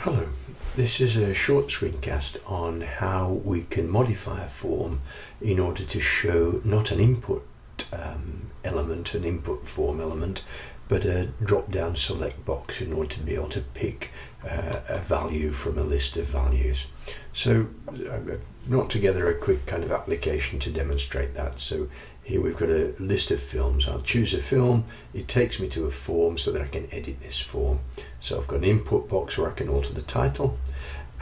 Hello, this is a short screencast on how we can modify a form in order to show not an input element, an input form element, but a drop-down select box in order to be able to pick a value from a list of values. So I've brought together a quick kind of application to demonstrate that. So here we've got a list of films. I'll choose a film. It takes me to a form so that I can edit this form. So I've got an input box where I can alter the title.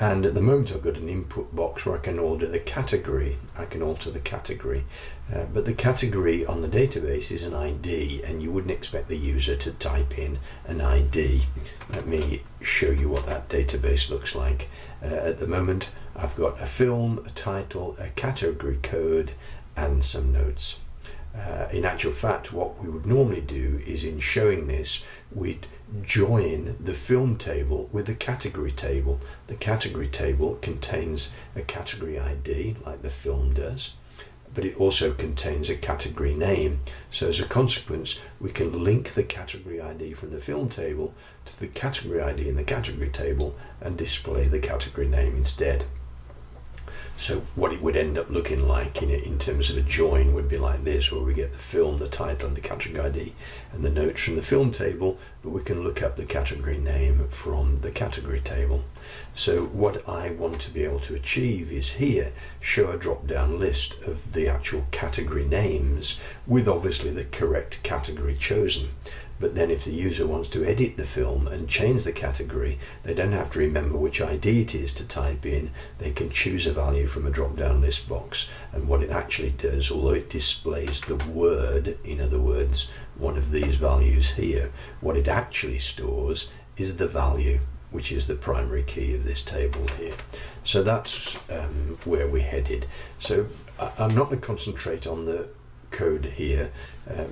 And at the moment I've got an input box where I can alter the category. But the category on the database is an ID, and you wouldn't expect the user to type in an ID. Let me show you what that database looks like. At the moment I've got a film, a title, a category code, and some notes. In actual fact, what we would normally do is, in showing this, we'd join the film table with the category table. The category table contains a category ID, like the film does, but it also contains a category name. So as a consequence, we can link the category ID from the film table to the category ID in the category table and display the category name instead. So what it would end up looking like in terms of a join would be like this, where we get the film, the title, and the category ID, and the notes from the film table, but we can look up the category name from the category table. So what I want to be able to achieve is here, show a drop-down list of the actual category names with obviously the correct category chosen. But then if the user wants to edit the film and change the category, they don't have to remember which ID it is to type in. They can choose a value from a drop-down list box. And what it actually does, although it displays the word, in other words, one of these values here, what it actually stores is the value, which is the primary key of this table here. So that's where we're headed. So I'm not going to concentrate on the code here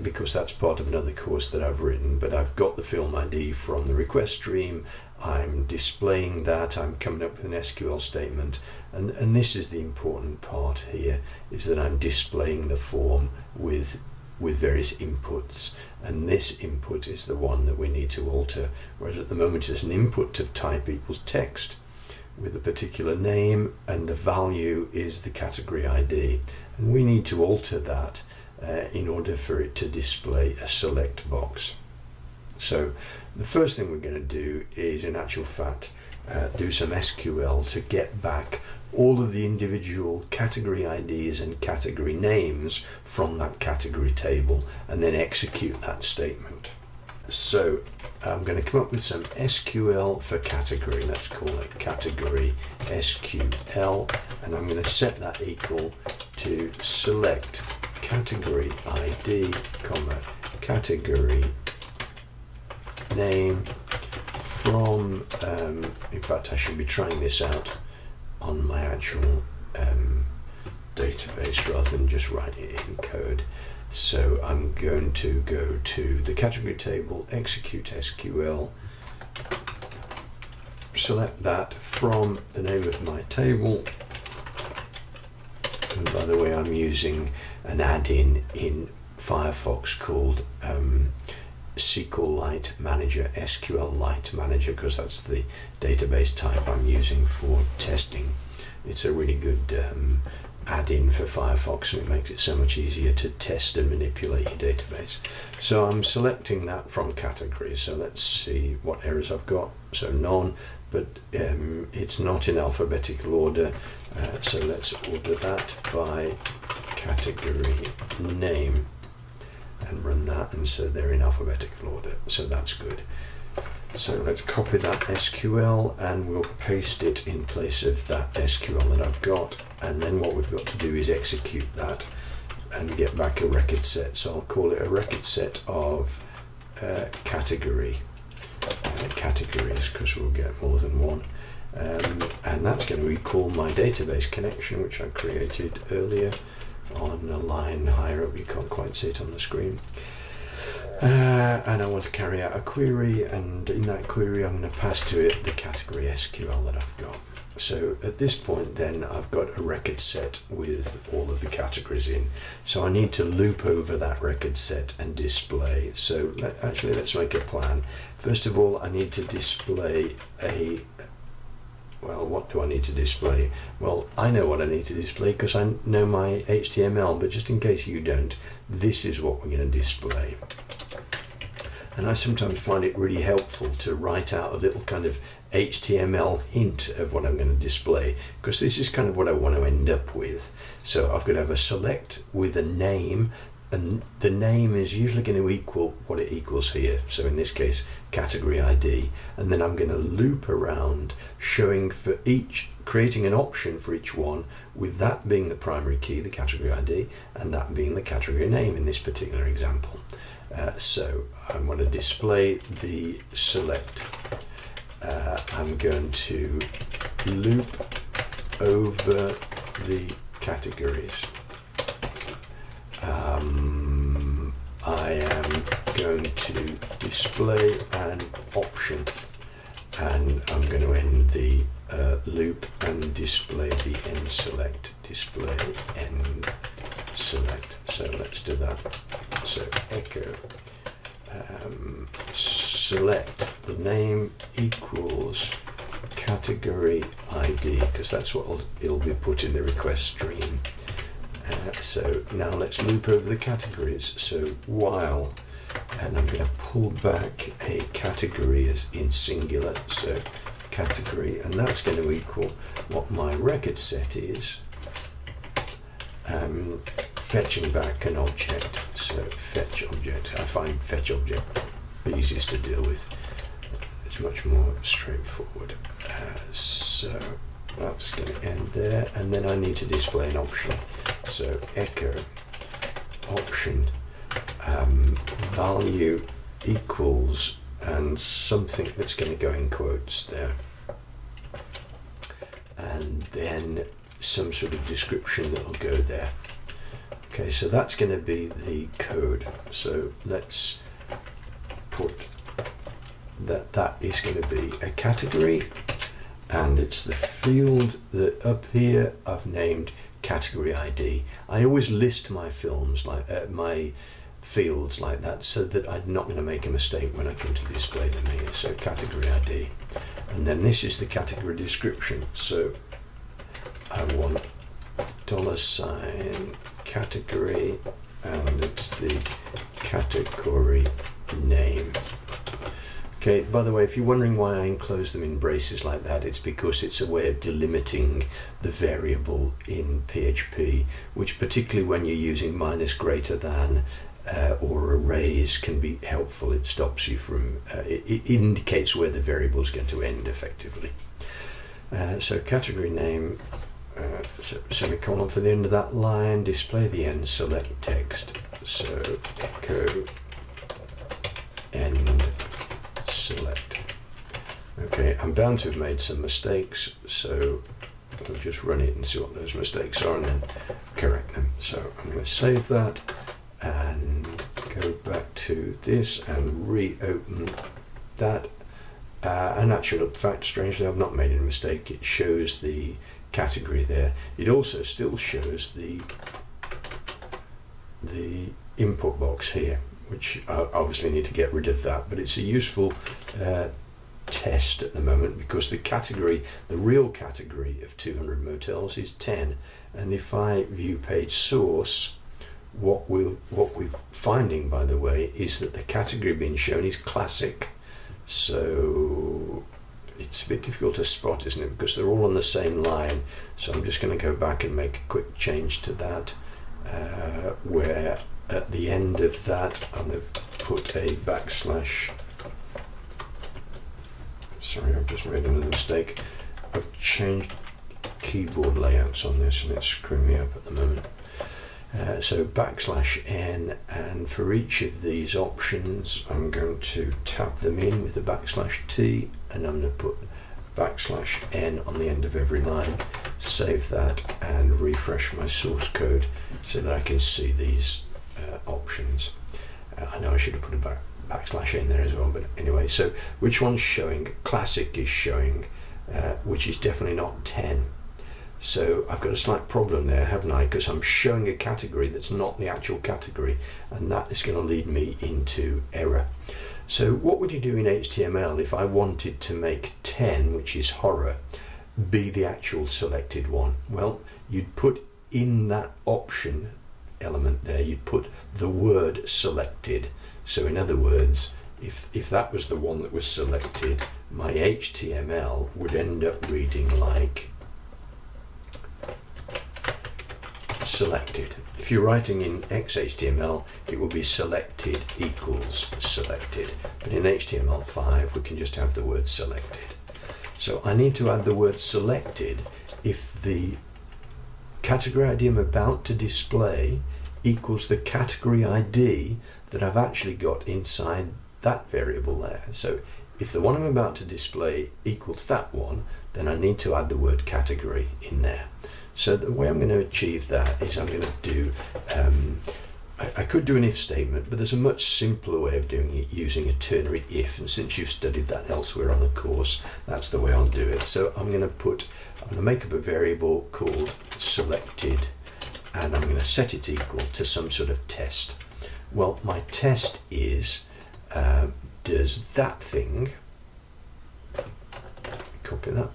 because that's part of another course that I've written, but I've got the film ID from the request stream. I'm displaying that, I'm coming up with an SQL statement, and this is the important part here, is that I'm displaying the form with various inputs, and this input is the one that we need to alter, whereas at the moment it's an input of type equals text with a particular name, and the value is the category ID, and we need to alter that in order for it to display a select box. So the first thing we're going to do is, in actual fact, do some SQL to get back all of the individual category IDs and category names from that category table, and then execute that statement. So I'm going to come up with some SQL for category. Let's call it category SQL, and I'm going to set that equal to select category ID, category name from, in fact I should be trying this out on my actual database rather than just write it in code. So I'm going to go to the category table, execute SQL, select that from the name of my table. And by the way, I'm using an add-in in Firefox called SQLite Manager, SQLite Manager, because that's the database type I'm using for testing. It's a really good add-in for Firefox, and it makes it so much easier to test and manipulate your database. So I'm selecting that from categories. So let's see what errors I've got. So none, but it's not in alphabetical order. So let's order that by category name and run that, and so they're in alphabetical order, so that's good. So let's copy that SQL and we'll paste it in place of that SQL that I've got, and then what we've got to do is execute that and get back a record set. So I'll call it a record set of categories, because we'll get more than one. And that's going to recall my database connection, which I created earlier on a line higher up. You can't quite see it on the screen. And I want to carry out a query, and in that query I'm going to pass to it the category SQL that I've got. So at this point then I've got a record set with all of the categories in. So I need to loop over that record set and display. So let's make a plan. First of all, I need to display a well, what do I need to display? Well, I know what I need to display because I know my HTML, but just in case you don't, this is what we're going to display. And I sometimes find it really helpful to write out a little kind of HTML hint of what I'm going to display, because this is kind of what I want to end up with. So I've got to have a select with a name, and the name is usually going to equal what it equals here. So in this case, category ID. And then I'm going to loop around showing for each, creating an option for each one, with that being the primary key, the category ID, and that being the category name in this particular example. So I'm going to display the select. I'm going to loop over the categories. I am going to display an option, and I'm going to end the loop and display the end select. Display end select. So let's do that. So echo select the name equals category ID, because that's what it'll be put in the request stream. So now let's loop over the categories. So while, and I'm going to pull back a category as in singular, so category, and that's going to equal what my record set is, fetching back an object. So fetch object, I find fetch object the easiest to deal with. It's much more straightforward. So that's going to end there, and then I need to display an option. So echo option value equals, and something that's going to go in quotes there, and then some sort of description that will go there. Okay, so that's going to be the code. So let's put that is going to be a category, and it's the field that up here I've named category ID. I always list my films like my fields like that, so that I'm not going to make a mistake when I come to display them here. So category ID, and then this is the category description. So I want $ category, and it's the category name. Okay, by the way, if you're wondering why I enclose them in braces like that, it's because it's a way of delimiting the variable in PHP, which particularly when you're using minus greater than or arrays can be helpful. It stops you from, it indicates where the variable is going to end effectively. So category name, semicolon for the end of that line, display the end select text. So echo end select. Okay, I'm bound to have made some mistakes, so I'll just run it and see what those mistakes are and then correct them. So I'm going to save that and go back to this and reopen that. And actually, in fact, strangely, I've not made any mistake. It shows the category there. It also still shows the input box here, which I obviously need to get rid of that, but it's a useful test at the moment, because the category, the real category of 200 motels is 10, and if I view page source, what we're finding, by the way, is that the category being shown is classic. So it's a bit difficult to spot, isn't it, because they're all on the same line. So I'm just going to go back and make a quick change to that, where at the end of that I'm going to put a backslash. Sorry, I've just made another mistake. I've changed keyboard layouts on this and it's screwing me up at the moment. So backslash n, and for each of these options I'm going to tab them in with the backslash t, and I'm going to put backslash n on the end of every line. Save that and refresh my source code so that I can see these options. I know I should have put a backslash in there as well, but anyway, so which one's showing? Classic is showing, which is definitely not 10. So I've got a slight problem there, haven't I? Because I'm showing a category that's not the actual category, and that is going to lead me into error. So what would you do in HTML if I wanted to make 10, which is horror, be the actual selected one? Well, you'd put in that option element there, you'd put the word selected. So in other words, if that was the one that was selected, my HTML would end up reading like selected. If you're writing in XHTML, it will be selected equals selected. But in HTML5, we can just have the word selected. So I need to add the word selected if the category ID I'm about to display equals the category ID that I've actually got inside that variable there. So if the one I'm about to display equals that one, then I need to add the word category in there. So the way I'm going to achieve that is I'm going to do, I could do an if statement, but there's a much simpler way of doing it using a ternary if, and since you've studied that elsewhere on the course, that's the way I'll do it. So I'm going to make up a variable called selected, and I'm going to set it equal to some sort of test. Well, my test is, does that thing, copy that,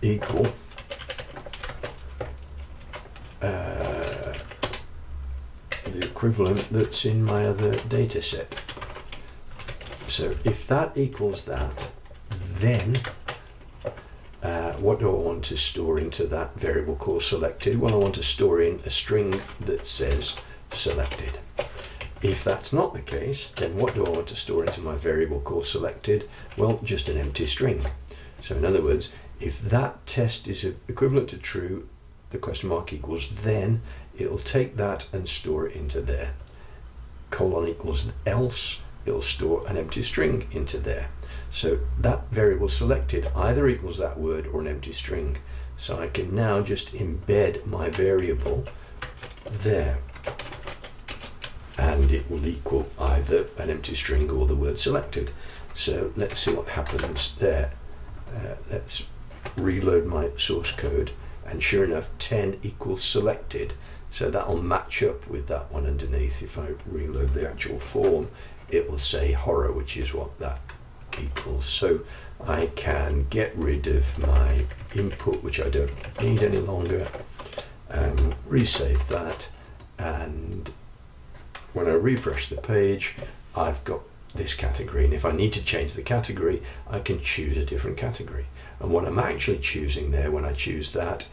equal the equivalent that's in my other data set. So if that equals that, then what do I want to store into that variable called selected? Well, I want to store in a string that says selected. If that's not the case, then what do I want to store into my variable called selected? Well, just an empty string. So in other words, if that test is equivalent to true, the question mark equals, then it'll take that and store it into there. Colon equals else, it'll store an empty string into there. So that variable selected either equals that word or an empty string. So I can now just embed my variable there, and it will equal either an empty string or the word selected. So let's see what happens there. Let's reload my source code, and sure enough 10 equals selected, so that'll match up with that one underneath. If I reload the actual form, it will say horror, which is what that equals. So I can get rid of my input, which I don't need any longer, resave that, and when I refresh the page, I've got this category, and if I need to change the category, I can choose a different category. And what I'm actually choosing there when I choose that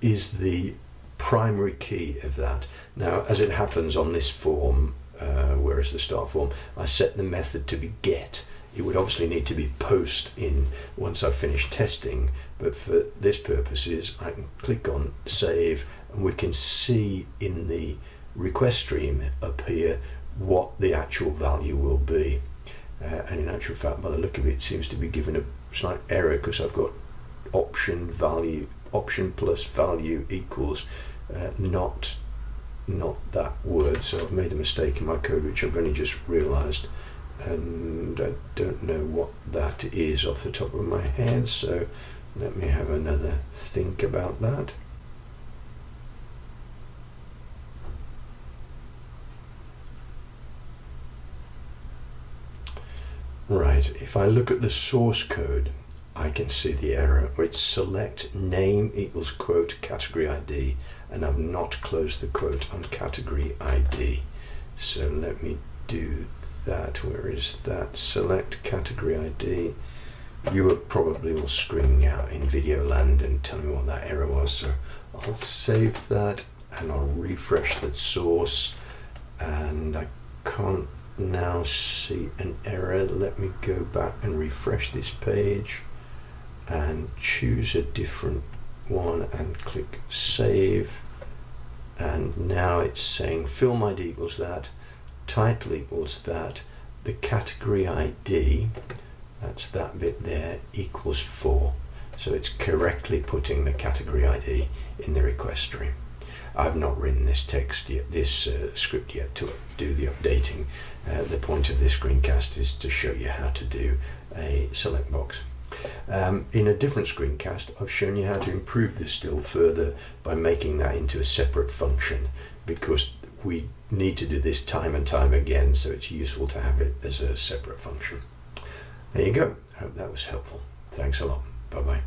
is the primary key of that. Now, as it happens on this form, whereas the start form, I set the method to be get. It would obviously need to be post in once I've finished testing, but for this purposes, I can click on save, and we can see in the request stream up here what the actual value will be. And in actual fact, by the look of it, it seems to be given a slight error because I've got option plus value equals not that word. So I've made a mistake in my code, which I've only just realized, and I don't know what that is off the top of my head, so let me have another think about that. Right, if I look at the source code, I can see the error where it's select name equals quote category ID, and I've not closed the quote on category ID. So let me do that. Where is that? Select category ID. You were probably all screaming out in video land and telling me what that error was. So I'll save that and I'll refresh that source, and I can't now see an error. Let me go back and refresh this page and choose a different one and click save, and now it's saying film ID equals that, title equals that, the category ID, that's that bit there, equals 4. So it's correctly putting the category ID in the request stream. I've not written this text yet, this script yet to do the updating. The point of this screencast is to show you how to do a select box. In a different screencast, I've shown you how to improve this still further by making that into a separate function, because we need to do this time and time again, so it's useful to have it as a separate function. There you go. I hope that was helpful. Thanks a lot. Bye-bye.